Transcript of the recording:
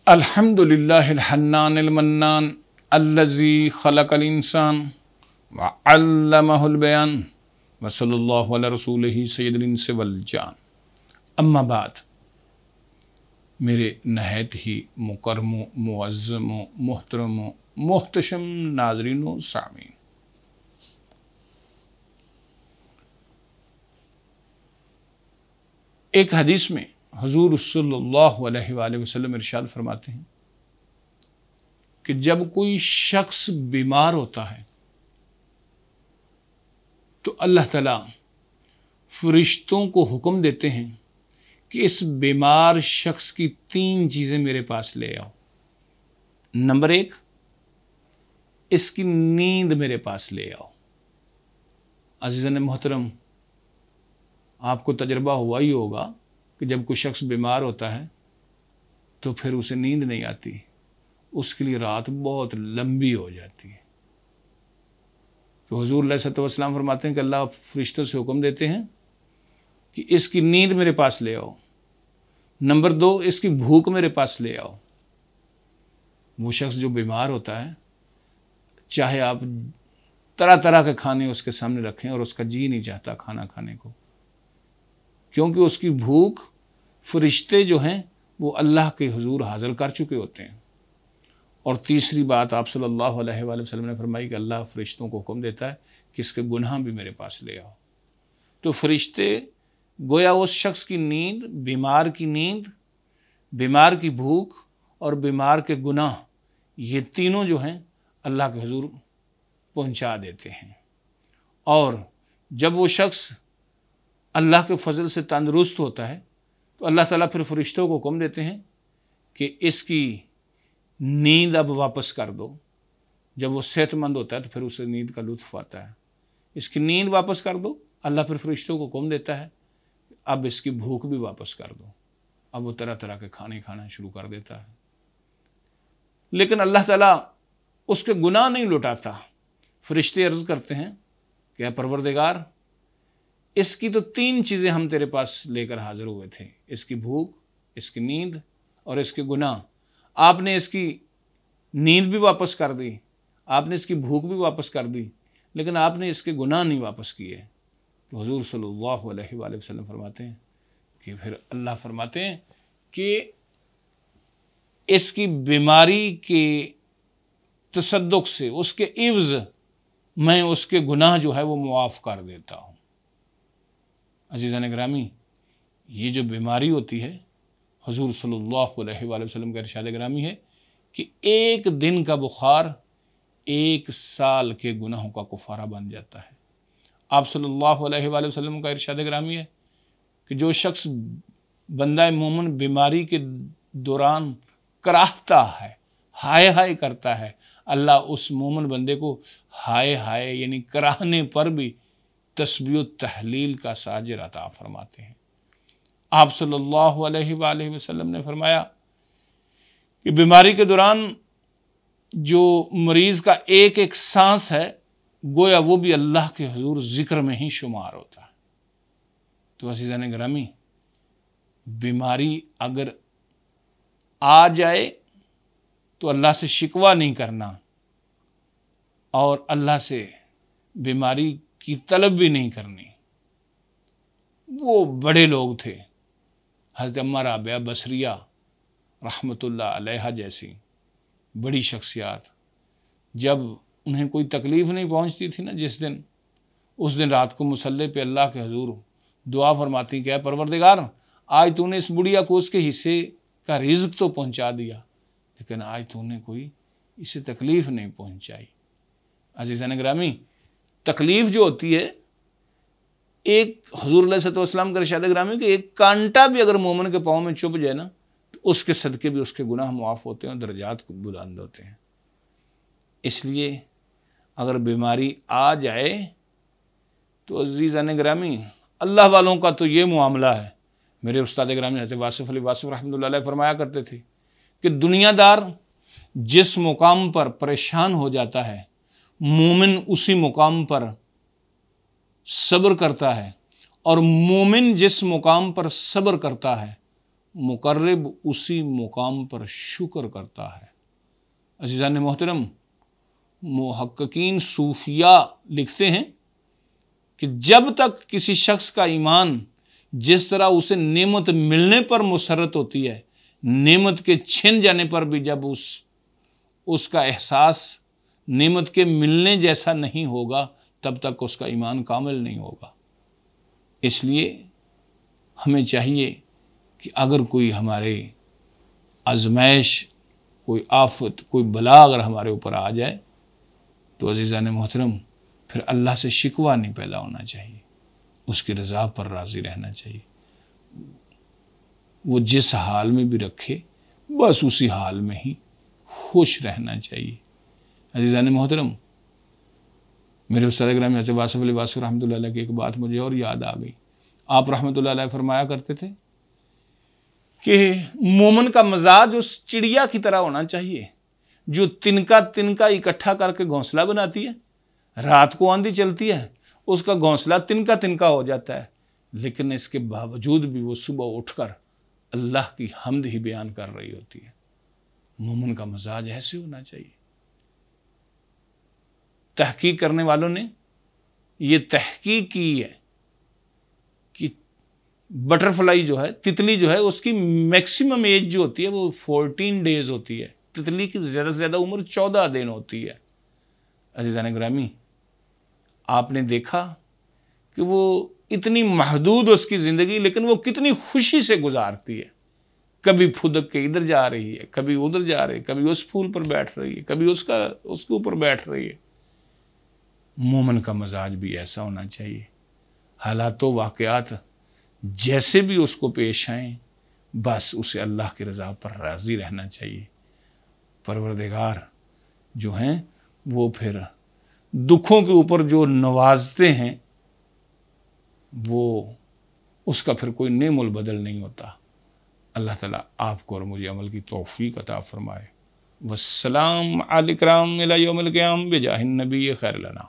الحمدللہ الحنان المنان الذی خلق الانسان وعلمہ البیان وصلی اللہ علی رسولہ سید الانس والجان. اما بعد، میرے نہایت ہی مکرم و معظم و محترم و محتشم ناظرین و سامعین، ایک حدیث میں حضور صلی اللہ علیہ وآلہ وسلم ارشاد فرماتے ہیں کہ جب کوئی شخص بیمار ہوتا ہے تو اللہ تعالیٰ فرشتوں کو حکم دیتے ہیں کہ اس بیمار شخص کی 3 چیزیں میرے پاس لے آؤ. نمبر 1، اس کی نیند میرے پاس لے آؤ. عزیزان محترم، آپ کو تجربہ ہوا ہی ہوگا کہ جب کوئی شخص بیمار ہوتا ہے تو پھر اسے نیند نہیں آتی، اس کے لیے رات بہت لمبی ہو جاتی ہے. تو حضور علیہ الصلوۃ والسلام فرماتے ہیں کہ اللہ فرشتوں سے حکم دیتے ہیں کہ اس کی نیند میرے پاس لے آؤ. نمبر 2، اس کی بھوک میرے پاس لے آؤ. وہ شخص جو بیمار ہوتا ہے، چاہے آپ طرح طرح کے کھانے اس کے سامنے رکھیں اور اس کا جی نہیں چاہتا کھانا کھانے کو، کیونکہ اس کی بھوک فرشتے جو ہیں وہ اللہ کے حضور حاضر کر چکے ہوتے ہیں. اور تیسری بات آپ صلی اللہ علیہ وآلہ وسلم نے فرمائی کہ اللہ فرشتوں کو حکم دیتا ہے کہ اس کے گناہ بھی میرے پاس لے آؤ. تو فرشتے گویا اس شخص کی نیند، بیمار کی بھوک اور بیمار کے گناہ، یہ تینوں جو ہیں اللہ کے حضور پہنچا دیتے ہیں. اور جب وہ شخص اللہ کے فضل سے تندرست ہوتا ہے تو اللہ تعالیٰ پھر فرشتوں کو حکم دیتے ہیں کہ اس کی نیند اب واپس کر دو. جب وہ صحت مند ہوتا ہے تو پھر اسے نیند کا لطف آتا ہے. اس کی نیند واپس کر دو. اللہ پھر فرشتوں کو حکم دیتا ہے اب اس کی بھوک بھی واپس کر دو. اب وہ طرح طرح کے کھانے کھانا شروع کر دیتا ہے. لیکن اللہ تعالیٰ اس کے گناہ نہیں لوٹاتا. فرشتے عرض کرتے ہیں کہ اے پروردگار، اس کی تو 3 چیزیں ہم تیرے پاس لے کر حاضر ہوئے تھے، اس کی بھوک، اس کی نیند اور اس کے گناہ. آپ نے اس کی نیند بھی واپس کر دی، آپ نے اس کی بھوک بھی واپس کر دی، لیکن آپ نے اس کے گناہ نہیں واپس کیے. تو حضور صلی اللہ علیہ وآلہ وسلم فرماتے ہیں کہ پھر اللہ فرماتے ہیں کہ اس کی بیماری کے تصدق سے، اس کے عوض میں اس کے گناہ جو ہے وہ معاف کر دیتا ہوں. عزیزان گرامی، یہ جو بیماری ہوتی ہے، حضور صلی اللہ علیہ وآلہ وسلم کا ارشاد گرامی ہے کہ 1 دن کا بخار 1 سال کے گناہوں کا کفارہ بن جاتا ہے. آپ صلی اللہ علیہ وآلہ وسلم کا ارشاد گرامی ہے کہ جو شخص بندہ مومن بیماری کے دوران کراہتا ہے، ہائے ہائے کرتا ہے، اللہ اس مومن بندے کو ہائے ہائے یعنی کراہنے پر بھی تسبیح و تحلیل کا ساجر عطا فرماتے ہیں. آپ صلی اللہ علیہ وآلہ وسلم نے فرمایا کہ بیماری کے دوران جو مریض کا ایک ایک سانس ہے، گویا وہ بھی اللہ کے حضور ذکر میں ہی شمار ہوتا ہے. تو عزیزان گرامی، بیماری اگر آ جائے تو اللہ سے شکوہ نہیں کرنا اور اللہ سے بیماری کی طلب بھی نہیں کرنی. وہ بڑے لوگ تھے، حضرت عمہ رابعہ بصریہ رحمۃ اللہ علیہا جیسی بڑی شخصیات، جب انہیں کوئی تکلیف نہیں پہنچتی تھی نا اس دن رات کو مصلی پہ اللہ کے حضور دعا فرماتی کہ اے پروردگار، آج تو نے اس بڑھیا کو اس کے حصے کا رزق تو پہنچا دیا، لیکن آج تو نے کوئی اسے تکلیف نہیں پہنچائی. عزیزان گرامی، تکلیف جو ہوتی ہے، ایک حضور علیہ الصلوۃ والسلام کا ارشاد گرامی کہ ایک کانٹا بھی اگر مومن کے پاؤں میں چبھ جائے نا تو اس کے صدقے بھی اس کے گناہ معاف ہوتے ہیں اور درجات بلند ہوتے ہیں. اس لیے اگر بیماری آ جائے تو عزیزان گرامی، اللہ والوں کا تو یہ معاملہ ہے. میرے استاد گرامی حضرت واصف علی واصف رحمۃ اللہ علیہ فرمایا کرتے تھے کہ دنیا دار جس مقام پر پریشان ہو جاتا ہے، مومن اسی مقام پر صبر کرتا ہے، اور مومن جس مقام پر صبر کرتا ہے مقرب اسی مقام پر شکر کرتا ہے۔ عزیزان محترم، محققین صوفیاء لکھتے ہیں کہ جب تک کسی شخص کا ایمان جس طرح اسے نعمت ملنے پر مسرت ہوتی ہے، نعمت کے چھن جانے پر بھی جب اس کا احساس نعمت کے ملنے جیسا نہیں ہوگا، تب تک اس کا ایمان کامل نہیں ہوگا۔ اس لیے ہمیں چاہیے کہ اگر کوئی ہمارے آزمائش، کوئی آفت، کوئی بلا اگر ہمارے اوپر آ جائے تو عزیزان محترم پھر اللہ سے شکوہ نہیں پیدا ہونا چاہیے، اس کی رضا پر راضی رہنا چاہیے۔ وہ جس حال میں بھی رکھے بس اسی حال میں ہی خوش رہنا چاہیے۔ عزیزان محترم، میرے استاد گرامی حضرت واصف علی واصف رحمۃ اللہ علیہ کی ایک بات مجھے اور یاد آ گئی۔ آپ رحمۃ اللہ علیہ فرمایا کرتے تھے کہ مومن کا مزاج اس چڑیا کی طرح ہونا چاہیے جو تنکا اکٹھا کر کے گھونسلہ بناتی ہے۔ رات کو آندھی چلتی ہے، اس کا گھونسلہ تنکا ہو جاتا ہے، لیکن اس کے باوجود بھی وہ صبح اٹھ کر اللہ کی حمد ہی بیان کر رہی ہوتی ہے۔ مومن کا مزاج ایسے ہونا چاہیے۔ تحقیق کرنے والوں نے یہ تحقیق کی ہے کہ بٹر فلائی جو ہے، تتلی جو ہے، اس کی میکسیمم ایج جو ہوتی ہے وہ 14 ڈیز ہوتی ہے۔ تتلی کی زیادہ سے زیادہ عمر 14 دن ہوتی ہے۔ عزیزان گرامی، آپ نے دیکھا کہ وہ اتنی محدود اس کی زندگی، لیکن وہ کتنی خوشی سے گزارتی ہے۔ کبھی پھدک کے ادھر جا رہی ہے، کبھی ادھر جا رہی ہے، کبھی اس پھول پر بیٹھ رہی ہے، کبھی اس کے اوپر بیٹھ رہی ہے۔ مومن کا مزاج بھی ایسا ہونا چاہیے۔ حالات و واقعات جیسے بھی اس کو پیش آئیں، بس اسے اللہ کی رضا پر راضی رہنا چاہیے۔ پروردگار جو ہیں وہ پھر دکھوں کے اوپر جو نوازتے ہیں، وہ اس کا پھر کوئی نعم البدل نہیں ہوتا۔ اللہ تعالیٰ آپ کو اور مجھے عمل کی توفیق عطا فرمائے۔ والسلام علیکم الی یوم القیامہ بجاہ النبی خیر لنا۔